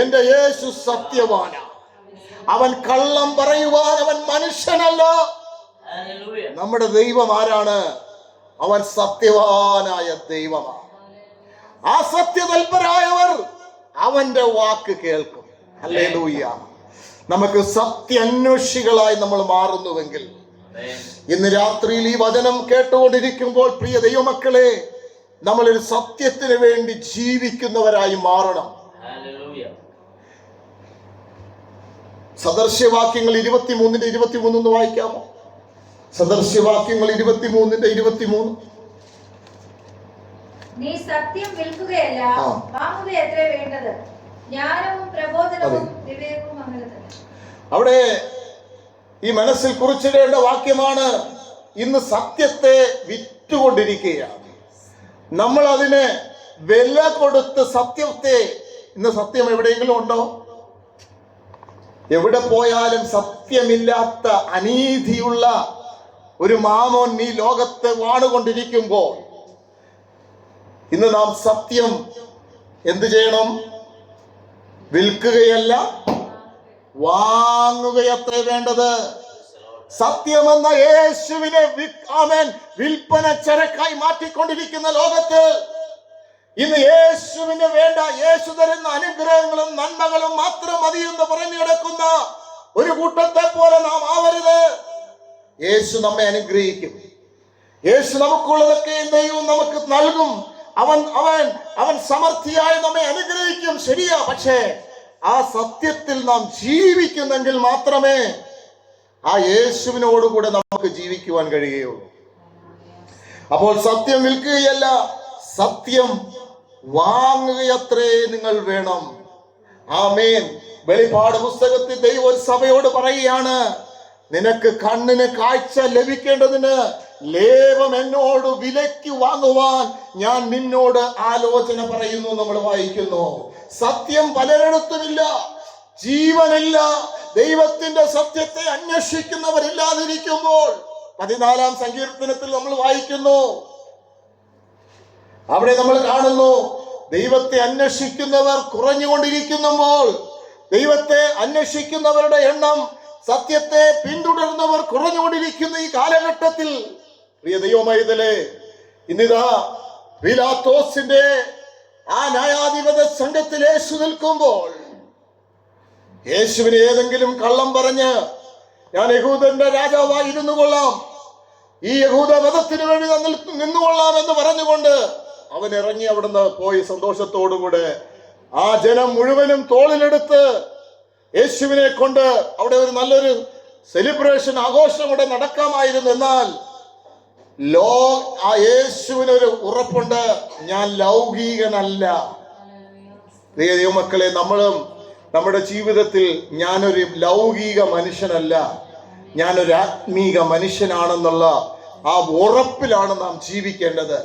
Speaker 1: എന്റെ യേശു സത്യവാനാണ്, അവൻ കള്ളം പറയുവാൻ അവൻ മനുഷ്യനല്ല. നമ്മുടെ ദൈവം ആരാണ്? അവൻ സത്യവാനായ ദൈവമാണ്. ആ സത്യതൽപരായവർ അവന്റെ വാക്ക് കേൾക്കും. ഹല്ലേലൂയ. നമുക്ക് സത്യാന്വേഷികളായി നമ്മൾ മാറുന്നുവെങ്കിൽ, ഇന്ന് രാത്രിയിൽ ഈ വചനം കേട്ടുകൊണ്ടിരിക്കുമ്പോൾ പ്രിയ ദൈവമക്കളെ, നമ്മളൊരു സത്യത്തിന് വേണ്ടി ജീവിക്കുന്നവരായി മാറണം. സദൃശ്യവാക്യങ്ങൾ 23:23 ഒന്ന് വായിക്കാമോ? സദൃശ്യവാക്യങ്ങൾ 23:23.
Speaker 2: നീ സത്യം വിൽക്കുകയല്ല, വാങ്ങുകയത്രേ വേണ്ടത്. ജ്ഞാനവും പ്രബോധനവും വിവേകവും അങ്ങനെ തന്നെ.
Speaker 1: അവിടെ ഈ മനസ്സിൽ കുറിച്ചിടേണ്ട വാക്യമാണ്, ഇന്ന് സത്യത്തെ വിറ്റുകൊണ്ടിരിക്കുകയാണ് നമ്മൾ. അതിന് വില കൊടുത്ത് സത്യത്തെ, ഇന്ന് സത്യം എവിടെയെങ്കിലും ഉണ്ടോ? എവിടെ പോയാലും സത്യമില്ലാത്ത അനീതിയുള്ള ഒരു മാമോൻ ഈ ലോകത്ത് വാണുകൊണ്ടിരിക്കുമ്പോൾ ഇന്ന് നാം സത്യം എന്ത് ചെയ്യണം? വിൽക്കുകയല്ല, വാങ്ങുകയത്രേ വേണ്ടത്. സത്യമെന്ന യേശുവിനെ വിൽപ്പന ചരക്കായി മാറ്റിക്കൊണ്ടിരിക്കുന്ന ലോകത്ത് ഇന്ന് യേശുവിന് വേണ്ട, യേശു തരുന്ന അനുഗ്രഹങ്ങളും നന്മകളും മാത്രം മതി എന്ന് പറഞ്ഞു കിടക്കുന്ന ഒരു കൂട്ടത്തെ പോലെ നാം ആവരുത്. യേശു നമ്മെ അനുഗ്രഹിക്കും. യേശു നമുക്കുള്ളതൊക്കെ ദൈവം നമുക്ക് നൽകും. അവൻ സമൃദ്ധിയായി നമ്മെ അനുഗ്രഹിക്കും, ശരിയാ. പക്ഷേ ആ സത്യത്തിൽ നാം ജീവിക്കുന്നെങ്കിൽ മാത്രമേ ആ യേശുവിനോടുകൂടെ നമുക്ക് ജീവിക്കുവാൻ കഴിയുകയുള്ളൂ. അപ്പോൾ സത്യം വിൽക്കുകയല്ല, സത്യം വാങ്ങുകയത്രേ നിങ്ങൾ വേണം. ആമേൻ. വെളിപ്പാട് പുസ്തകത്തിൽ ദൈവം ഒരു സഭയോട് പറയുകയാണ്, നിനക്ക് കണ്ണിന് കാഴ്ച ലഭിക്കേണ്ടതിന് ലേപം എന്നോട് വിലയ്ക്ക് വാങ്ങുവാൻ ഞാൻ നിന്നോട് ആലോചന പറയുന്നു. നമ്മൾ വായിക്കുന്നു. സത്യം പലരിടത്തുമില്ല, ജീവനില്ല. ദൈവത്തിന്റെ സത്യത്തെ അന്വേഷിക്കുന്നവരില്ലാതിരിക്കുമ്പോൾ 14-ാം സങ്കീർത്തനത്തിൽ നമ്മൾ വായിക്കുന്നു, അവിടെ നമ്മൾ കാണുന്നു, ദൈവത്തെ അന്വേഷിക്കുന്നവർ കുറഞ്ഞുകൊണ്ടിരിക്കുമ്പോൾ, ദൈവത്തെ അന്വേഷിക്കുന്നവരുടെ എണ്ണം, സത്യത്തെ പിന്തുടരുന്നവർ കുറഞ്ഞുകൊണ്ടിരിക്കുന്ന ഈ കാലഘട്ടത്തിൽ പ്രിയ ദൈവമൈതലേ, ഇന്നിതാ പീലാത്തോസിന്റെ ആ ന്യായാധിപത സംഘത്തിൽ യേശു നിൽക്കുമ്പോൾ, യേശുവിന് ഏതെങ്കിലും കള്ളം പറഞ്ഞ് ഞാൻ യഹൂദന്റെ രാജാവായിരുന്നു കൊള്ളാം, ഈ യഹൂദ മതത്തിന് വേണ്ടി നിന്നുകൊള്ളാം എന്ന് പറഞ്ഞുകൊണ്ട് അവൻ ഇറങ്ങി അവിടുന്ന് പോയി സന്തോഷത്തോടുകൂടെ ആ ജനം മുഴുവനും തോളിലെടുത്ത് യേശുവിനെ കൊണ്ട് അവിടെ ഒരു നല്ലൊരു സെലിബ്രേഷൻ, ആഘോഷം അവിടെ നടക്കാമായിരുന്നു. എന്നാൽ ആ യേശുവിനൊരു ഉറപ്പുണ്ട്, ഞാൻ ലൗകികനല്ല. പ്രിയ ദൈവമക്കളെ, നമ്മളും നമ്മുടെ ജീവിതത്തിൽ ഞാനൊരു ലൗകിക മനുഷ്യനല്ല, ഞാനൊരു ആത്മീക മനുഷ്യനാണെന്നുള്ള ആ ഉറപ്പിലാണ് നാം ജീവിക്കേണ്ടത്.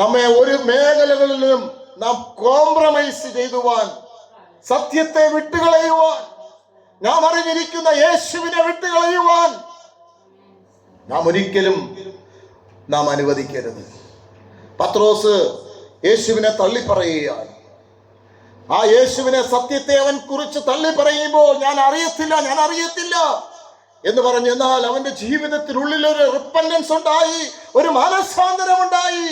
Speaker 1: നമ്മെ ഒരു മേഖലകളിലും നാം കോംപ്രമൈസ് ചെയ്തുവാൻ, സത്യത്തെ വിട്ടുകളയുവാൻ, നാം അറിഞ്ഞിരിക്കുന്ന യേശുവിനെ വിട്ടുകളയുവാൻ നാം ഒരിക്കലും നാം അനുവദിക്കരുത്. പത്രോസ് യേശുവിനെ തള്ളിപ്പറയുകയാണ്. ആ യേശുവിനെ, സത്യത്തെ അവൻ കുറിച്ച് തള്ളി പറയുമ്പോൾ ഞാൻ അറിയത്തില്ല എന്ന് പറഞ്ഞു. എന്നാൽ അവന്റെ ജീവിതത്തിനുള്ളിൽ ഒരു റിപ്പന്റൻസ് ഉണ്ടായി, ഒരു മനസ്സാന്തരം ഉണ്ടായി.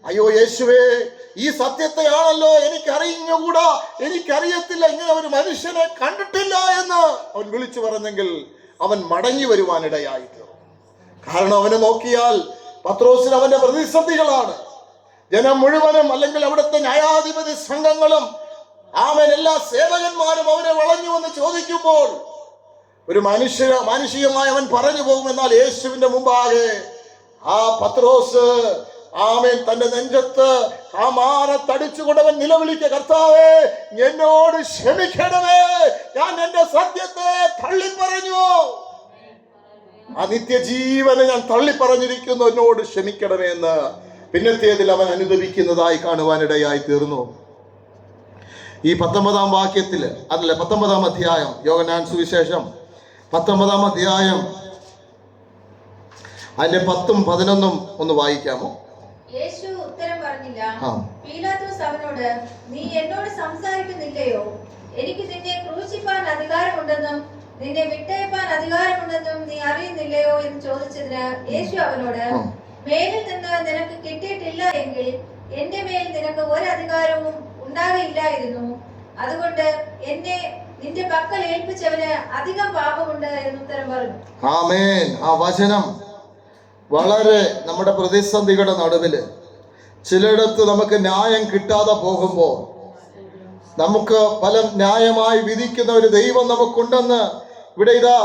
Speaker 1: അയ്യോ യേശുവേ, ഈ സത്യത്തെയാണല്ലോ എനിക്കറിഞ്ഞുകൂടാ, എനിക്കറിയത്തില്ല, ഇങ്ങനെ ഒരു മനുഷ്യനെ കണ്ടിട്ടില്ല എന്ന് അവൻ വിളിച്ചു പറഞ്ഞെങ്കിൽ അവൻ മടങ്ങി വരുവാനിടയായി തീർന്നു. കാരണം അവനെ നോക്കിയാൽ പത്രോസിന് അവന്റെ പ്രതിസന്ധികളാണ്. ജനം മുഴുവനും, അല്ലെങ്കിൽ അവിടുത്തെ ന്യായാധിപതി സംഘങ്ങളും, എല്ലാ സേവകന്മാരും അവനെ വളഞ്ഞു വന്ന് ചോദിക്കുമ്പോൾ ഒരു മാനുഷികമായി അവൻ പറഞ്ഞു പോകും. എന്നാൽ യേശുവിന്റെ മുമ്പാകെ ആ പത്രോസ് തന്റെ നെഞ്ചത്ത് ആ മാറത്തടിച്ചുകൊണ്ടവൻ നിലവിളിക്കുക, കർത്താവേ എന്നോട് ക്ഷമിക്കണമേ, ഞാൻ എന്റെ സത്യത്തെ തള്ളിപ്പറഞ്ഞു, ആ നിത്യജീവനെ ഞാൻ തള്ളിപ്പറഞ്ഞിരിക്കുന്നു, എന്നോട് ക്ഷമിക്കണമേ എന്ന് പിന്നത്തേതിൽ അവൻ അനുദപിക്കുന്നതായി കാണുവാനിടയായി തീർന്നു. ഈ 19-ാം വാക്യത്തില്, 19-ാം അധ്യായം, യോഹന്നാൻ സുവിശേഷം 19-ാം അധ്യായം അതിന്റെ 10ഉം 11ഉം ഒന്ന് വായിക്കാമോ?
Speaker 2: യേശു ഉത്തരം പറഞ്ഞില്ല. പീലാത്തോസ് അവനോട്, നീ എന്നോട് സംസാരിക്കുന്നില്ലയോ? എനിക്ക് നിന്നെ ക്രൂശിപ്പാൻ അധികാരമുണ്ടെന്നും നിന്നെ വിട്ടയപ്പാൻ അധികാരമുണ്ടെന്നും നീ അറിയുന്നില്ലയോ എന്ന് ചോദിച്ചതിന് യേശു അവനോട്, മേലിൽ നിന്ന് നിനക്ക് കിട്ടിയിട്ടില്ല എങ്കിൽ എന്റെ മേൽ നിനക്ക് ഒരു അധികാരവും ഉണ്ടാകില്ലായിരുന്നു. അതുകൊണ്ട് എന്നെ നിന്റെ പക്കൽ ഏൽപ്പിച്ചവന് അധികം പാപമുണ്ട് എന്ന് ഉത്തരം പറഞ്ഞു.
Speaker 1: ആമേൻ. ആ വചനം വളരെ നമ്മുടെ പ്രതിസന്ധികളുടെ നടുവില്, ചിലയിടത്ത് നമുക്ക് ന്യായം കിട്ടാതെ പോകുമ്പോൾ, നമുക്ക് ഫലം ന്യായമായി വിധിക്കുന്ന ഒരു ദൈവം നമുക്കുണ്ടെന്ന് ഇവിടെ ഇതാ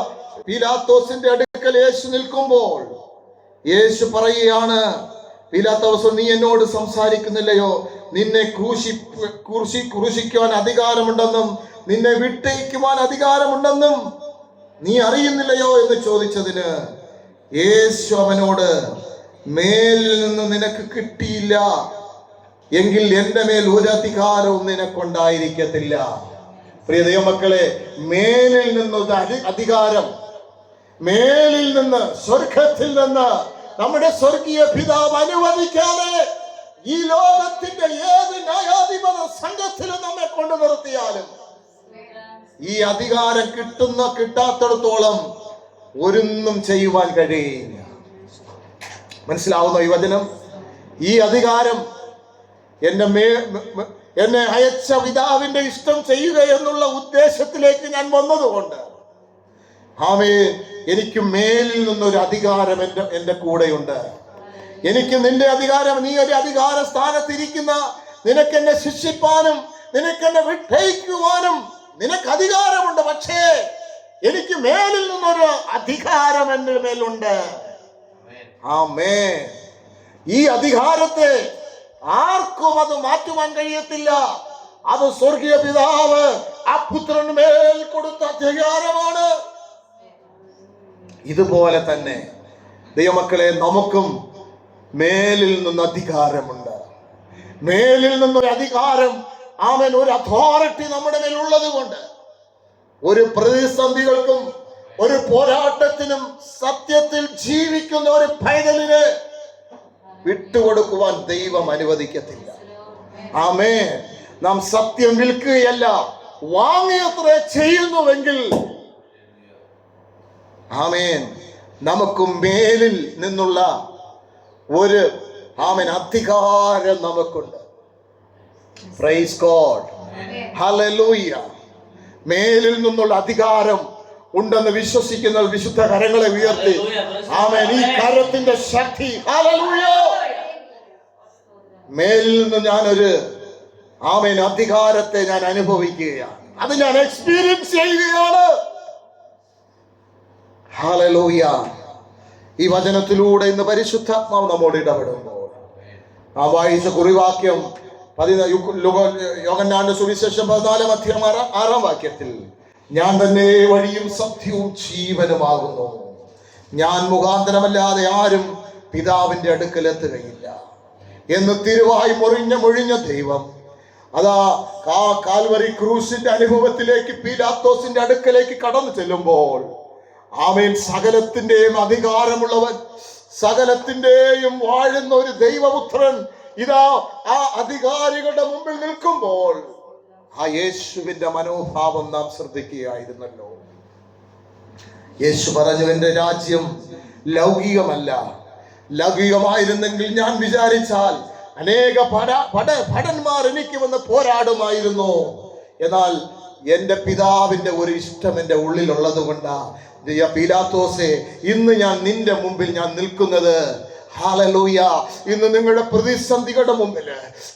Speaker 1: പീലാത്തോസിന്റെ അടുക്കൽ യേശു നിൽക്കുമ്പോൾ യേശു പറയുകയാണ്, പീലാത്തോസ്, നീ എന്നോട് സംസാരിക്കുന്നില്ലയോ? നിന്നെ ക്രൂശിക്കുവാൻ അധികാരമുണ്ടെന്നും നിന്നെ വിട്ടയക്കുവാൻ അധികാരമുണ്ടെന്നും നീ അറിയുന്നില്ലയോ എന്ന് ചോദിച്ചതിന് യേശു അവനോട്, മേലിൽ നിന്ന് നിനക്ക് കിട്ടിയില്ല എങ്കിൽ എന്റെ മേൽ ഒരു അധികാരവും നിനക്കുണ്ടായിരിക്കത്തില്ല. പ്രിയ ദൈവമക്കളെ, മേലിൽ നിന്നൊരു അധികാരം, മേലിൽ നിന്ന്, സ്വർഗത്തിൽ നിന്ന് നമ്മുടെ സ്വർഗീയ പിതാവ് അനുവദിക്കാതെ ഈ ലോകത്തിന്റെ ഏത് ന്യായാധിപത സംഘത്തിലും നമ്മെ കൊണ്ടു നിർത്തിയാലും ഈ അധികാരം കിട്ടാത്തിടത്തോളം ഒരൊന്നും ചെയ്യുവാൻ കഴിയില്ല. മനസ്സിലാവുന്നോ ഈ വചനം? ഈ അധികാരം എന്നെ അയച്ച പിതാവിന്റെ ഇഷ്ടം ചെയ്യുക എന്നുള്ള ഉദ്ദേശത്തിലേക്ക് ഞാൻ വന്നതുകൊണ്ട് എനിക്ക് മേലിൽ നിന്നൊരു അധികാരം എന്റെ കൂടെയുണ്ട്. എനിക്ക് നിന്റെ അധികാരം, നീ ഒരു അധികാര സ്ഥാനത്തിരിക്കുന്ന, നിനക്ക് എന്നെ ശിക്ഷിപ്പാനും നിനക്കെന്നെ വിട്ടയക്കുവാനും നിനക്ക് അധികാരമുണ്ട്. പക്ഷേ എനിക്ക് മേലിൽ നിന്നൊരു അധികാരം എന്റെ മേലുണ്ട്. ആമേൻ. ഈ അധികാരത്തെ ആർക്കും അത് മാറ്റുവാൻ കഴിയത്തില്ല. അത് സ്വർഗീയ പിതാവ് ആ പുത്രന് മേൽ കൊടുത്ത അധികാരമാണ്. ഇതുപോലെ തന്നെ ദൈവമക്കളെ, നമുക്കും മേലിൽ നിന്ന് അധികാരമുണ്ട്. മേലിൽ നിന്നൊരു അധികാരം, ഒരു അതോറിറ്റി നമ്മുടെ മേൽ ഉള്ളത് കൊണ്ട് ഒരു പ്രതിസന്ധികൾക്കും ഒരു പോരാട്ടത്തിനും സത്യത്തിൽ ജീവിക്കുന്ന ഒരു പൈതലിന് വിട്ടുകൊടുക്കുവാൻ ദൈവം അനുവദിക്കത്തില്ല. ആമേൻ. നാം സത്യം വിൽക്കുകയല്ല, വാങ്ങിയത്ര ചെയ്യുന്നുവെങ്കിൽ ആമേൻ നമുക്ക് മേലിൽ നിന്നുള്ള ഒരു ആമേൻ അധികാരം നമുക്കുണ്ട്. Praise God, hallelujah. മേലിൽ നിന്നുള്ള അധികാരം ഉണ്ടെന്ന് വിശ്വസിക്കുന്ന വിശുദ്ധ കരങ്ങളെ ഉയർത്തി ആമേൻ. ഈ കരത്തിന്റെ ശക്തി, ഹല്ലേലൂയ. മേലിൽ നിന്ന് ഞാനൊരു ആമേൻ അധികാരത്തെ ഞാൻ അനുഭവിക്കുകയാണ്, അത് ഞാൻ എക്സ്പീരിയൻസ് ചെയ്യുകയാണ്. ഹല്ലേലൂയ. ഈ വചനത്തിലൂടെ ഇന്ന് പരിശുദ്ധാത്മാവ് നമ്മോട് ഇടപെടുമ്പോൾ ആ വായിച്ച കുറിവാക്യം യോഹന്നാന്റെ സുവിശേഷം 14 അധ്യായം 6 വാക്യത്തിൽ, ഞാൻ തന്നെ വഴിയും സത്യവും ജീവനുമാകുന്നു, ഞാൻ മുഖാന്തരമല്ലാതെ ആരും പിതാവിന്റെ അടുക്കൽ എത്തുകയില്ല എന്ന് തിരുവായി മൊഴിഞ്ഞ ദൈവം അതാ കാൽവരി ക്രൂശിന്റെ അനുഭവത്തിലേക്ക് പീലാത്തോസിന്റെ അടുക്കലേക്ക് കടന്നു ചെല്ലുമ്പോൾ ആമേൻ സകലത്തിന്റെയും അധികാരമുള്ളവൻ, സകലത്തിന്റെയും വാഴുന്ന ഒരു ദൈവപുത്രൻ ഇതാ ആ അധികാരികളുടെ മുമ്പിൽ നിൽക്കുമ്പോൾ ആ യേശുവിന്റെ മനോഭാവം നാം ശ്രദ്ധിക്കുകയായിരുന്നല്ലോ. യേശു പറഞ്ഞു, എന്റെ രാജ്യം ലൗകികമല്ല. ലൗകികമായിരുന്നെങ്കിൽ ഞാൻ വിചാരിച്ചാൽ അനേക ഭടന്മാർ എനിക്ക് വന്ന് പോരാടുമായിരുന്നു. എന്നാൽ എന്റെ പിതാവിന്റെ ഒരു ഇഷ്ടം എന്റെ ഉള്ളിലുള്ളത് കൊണ്ടാ പീലാത്തോസേ, ഇന്ന് ഞാൻ നിന്റെ മുമ്പിൽ ഞാൻ നിൽക്കുന്നത്. ഹല്ലേലൂയ. ഇന്ന് നിങ്ങളുടെ പ്രതിസന്ധികളുടെ മുമ്പിൽ,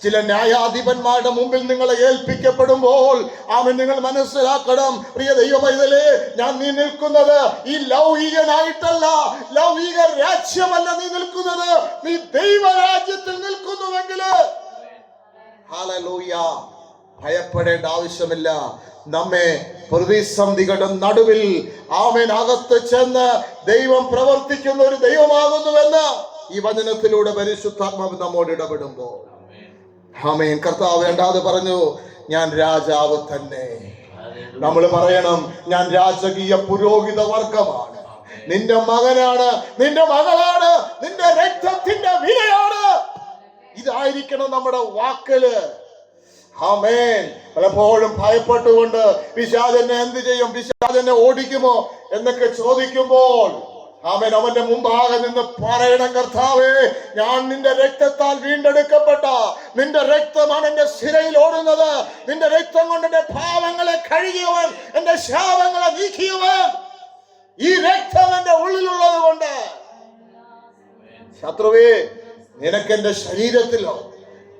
Speaker 1: ചില ന്യായാധിപന്മാരുടെ മുമ്പിൽ നിങ്ങളെ ഏൽപ്പിക്കപ്പെടുമ്പോൾ ആമേൻ നിങ്ങൾ മനസ്സിലാക്കണം, പ്രിയ ദൈവമൈതലേ, ഞാൻ നീ നിൽക്കുന്നത് ഈ ലൗകികനായിട്ടല്ല, ലൗകിക രാജ്യമല്ല നീ നിൽക്കുന്നത്, നീ ദൈവരാജ്യത്തിൽ നിൽക്കുന്നുവെങ്കിൽ ഹല്ലേലൂയ ഭയപ്പെടേണ്ട ആവശ്യമില്ല. നമ്മെ പ്രതിസന്ധികളുടെ നടുവിൽ ആമേൻ അകത്ത് ചെന്ന് ദൈവം പ്രവർത്തിക്കുന്ന ഒരു ദൈവമാകുന്നുവെന്ന് ഈ വചനത്തിലൂടെ പരിശുദ്ധാത്മാവ് നമ്മോട് ഇടപെടുമ്പോൾ ആമേൻ കർത്താവ് വേണ്ടാതെ പറഞ്ഞു, ഞാൻ രാജാവ് തന്നെ. നമ്മൾ പറയണം, ഞാൻ രാജകീയ പുരോഹിത വർഗമാണ്, നിന്റെ മകനാണ്, നിന്റെ മകളാണ്, നിന്റെ രക്തത്തിന്റെ വിലയാണ്. ഇതായിരിക്കണം നമ്മുടെ വാക്കല്. ആമേൻ. പലപ്പോഴും ഭയപ്പെട്ടുകൊണ്ട് പിശാചെന്നെ എന്ത് ചെയ്യും, പിശാചെന്നെ ഓടിക്കുമോ എന്നൊക്കെ ചോദിക്കുമ്പോൾ ആമേൻ അവന്റെ മുമ്പാകെ നിന്ന് പറയണം, കർത്താവേ, ഞാൻ നിന്റെ രക്തത്താൽ വീണ്ടെടുക്കപ്പെട്ട, നിന്റെ രക്തമാണ് എന്റെ ശിരയിൽ ഓടുന്നത്, നിന്റെ രക്തം കൊണ്ട് എന്റെ പാവങ്ങളെ കഴുകിയവൻ, എന്റെ ശാപങ്ങളെ നീക്കിയവൻ, ഈ രക്തം എന്റെ ഉള്ളിലുള്ളത് കൊണ്ട് ശത്രുവേ നിനക്കെന്റെ ശരീരത്തിലോ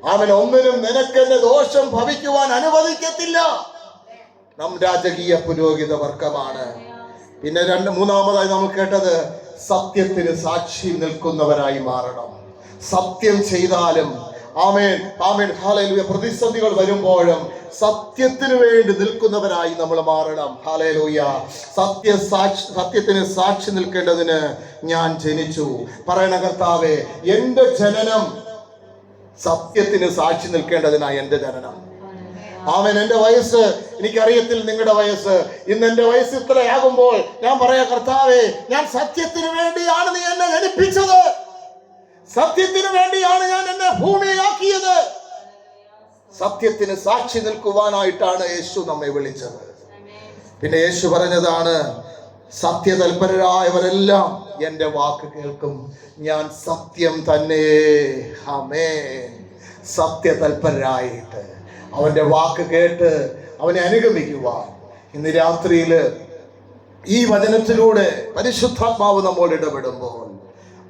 Speaker 1: അവൻ ഒന്നിനും നിനക്കെന്നെ ദോഷം ഭവിക്കുവാൻ അനുവദിക്കത്തില്ല. നാം രാജകീയ പുരോഹിത വർഗമാണ്. പിന്നെ മൂന്നാമതായി നമ്മൾ കേട്ടത്, സത്യത്തിന് സാക്ഷി നിൽക്കുന്നവരായി മാറണം. സത്യം ചെയ്താലും ആമേൻ ആമേൻ ഹല്ലേലൂയ പ്രതിസന്ധികൾ വരുമ്പോഴും സത്യത്തിന് വേണ്ടി നിൽക്കുന്നവരായി നമ്മൾ മാറണം. ഹല്ലേലൂയ. സത്യത്തിന് സാക്ഷി നിൽക്കേണ്ടതിന് ഞാൻ ജനിച്ചു. പറയണ കർത്താവേ, എന്റെ ജനനം സത്യത്തിന് സാക്ഷി നിൽക്കേണ്ടതിനാ എന്റെ ജനനം. ആമേൻ. എന്റെ വയസ്സ് എനിക്കറിയത്തില്ല, നിങ്ങളുടെ വയസ്സ്. ഇന്ന് എന്റെ വയസ്സ് ഇത്രയാകുമ്പോൾ ഞാൻ പറയാ, കർത്താവേ, ഞാൻ സത്യത്തിന് വേണ്ടിയാണ് നീ എന്നെ ജനിപ്പിച്ചത്, സത്യത്തിന് വേണ്ടിയാണ് ഞാൻ എന്നെ ഭൂമിയിലാക്കിയത്. സത്യത്തിന് സാക്ഷി നിൽക്കുവാനായിട്ടാണ് യേശു നമ്മെ വിളിച്ചത്. പിന്നെ യേശു പറഞ്ഞതാണ്, സത്യതൽപരരായവരെല്ലാം എന്റെ വാക്ക് കേൾക്കും, ഞാൻ സത്യം തന്നെ. ആമേൻ. സത്യതൽപരരായിട്ട് അവന്റെ വാക്ക് കേട്ട് അവനെ അനുഗമിക്കുവാൻ ഇന്ന് രാത്രിയില് ഈ വചനത്തിലൂടെ പരിശുദ്ധാത്മാവ് നമ്മോട് ഇടപെടുമ്പോൾ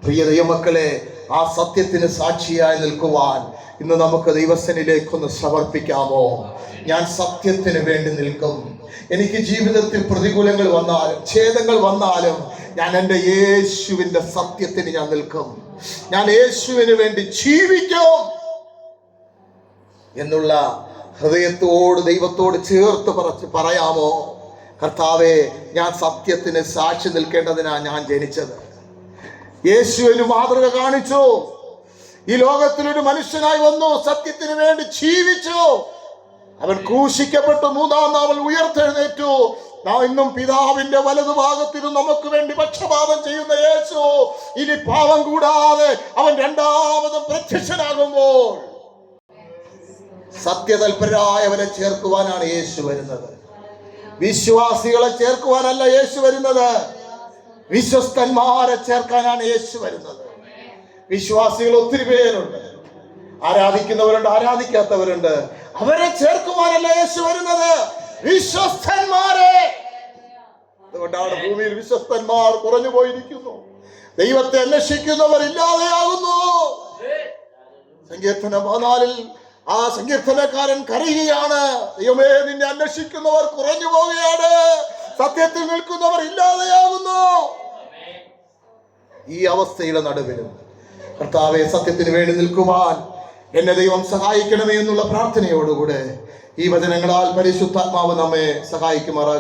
Speaker 1: പ്രിയ ദൈവമക്കളെ, ആ സത്യത്തിന് സാക്ഷിയായി നിൽക്കുവാൻ ഇന്ന് നമുക്ക് ദൈവസന്നിധിയിലേക്കൊന്ന് സമർപ്പിക്കാമോ? ഞാൻ സത്യത്തിന് വേണ്ടി നിൽക്കും. എനിക്ക് ജീവിതത്തിൽ പ്രതികൂലങ്ങൾ വന്നാലും ഛേദങ്ങൾ വന്നാലും ഞാൻ എൻ്റെ യേശുവിൻ്റെ സത്യത്തിന് ഞാൻ നിൽക്കും. ഞാൻ യേശുവിന് വേണ്ടി ജീവിക്കും എന്നുള്ള ഹൃദയത്തോട് ദൈവത്തോട് ചേർത്ത് പറയാമോ? കർത്താവേ, ഞാൻ സത്യത്തിന് സാക്ഷി നിൽക്കേണ്ടതിനാ ഞാൻ ജനിച്ചത്. യേശുവിന് മാതൃക കാണിച്ചു. ഈ ലോകത്തിലൊരു മനുഷ്യനായി വന്നു, സത്യത്തിന് വേണ്ടി ജീവിച്ചു. അവൻ ക്രൂശിക്കപ്പെട്ടു, മൂന്നാം നാൾ ഉയർത്തെഴുന്നേറ്റു. നാം ഇന്നും പിതാവിന്റെ വലതുഭാഗത്തിനും നമുക്ക് വേണ്ടി പക്ഷപാതം ചെയ്യുന്ന യേശു ഇനി പാപം കൂടാതെ അവൻ രണ്ടാമതും പ്രത്യക്ഷനാകുമ്പോൾ സത്യതൽപരായവരെ ചേർക്കുവാനാണ് യേശു വരുന്നത്. വിശ്വാസികളെ ചേർക്കുവാനല്ല യേശു വരുന്നത്, വിശ്വസ്തന്മാരെ ചേർക്കാനാണ് യേശു വരുന്നത്. വിശ്വാസികൾ ഒത്തിരി പേരുണ്ട്, ആരാധിക്കുന്നവരുണ്ട്, ആരാധിക്കാത്തവരുണ്ട്. അവരെ ചേർക്കുവാനല്ല യേശു വരുന്നത്, വിശ്വസ്തന്മാരെ. അതുകൊണ്ടാണ് ഭൂമിയിൽ വിശ്വസ്തന്മാർ കുറഞ്ഞു പോയിരിക്കുന്നു, ദൈവത്തെ അന്വേഷിക്കുന്നവർ ഇല്ലാതെയാകുന്നു. സങ്കീർത്തനം 14 ആ സങ്കീർത്തനക്കാരൻ കരയുകയാണ്, ദൈവമേ നിന്നെ അന്വേഷിക്കുന്നവർ കുറഞ്ഞു പോവുകയാണ്, സത്യത്തിൽ നിൽക്കുന്നവർ ഇല്ലാതെയാകുന്നു. ഈ അവസ്ഥയുടെ നടുവിലും കർത്താവെ സത്യത്തിന് വേണ്ടി നിൽക്കുവാൻ എന്നെ ദൈവം സഹായിക്കണമേ എന്നുള്ള പ്രാർത്ഥനയോടുകൂടെ ഈ വചനങ്ങളാൽ പരിശുദ്ധാത്മാവ് നമ്മെ സഹായിക്കുമാറാകട്ടെ.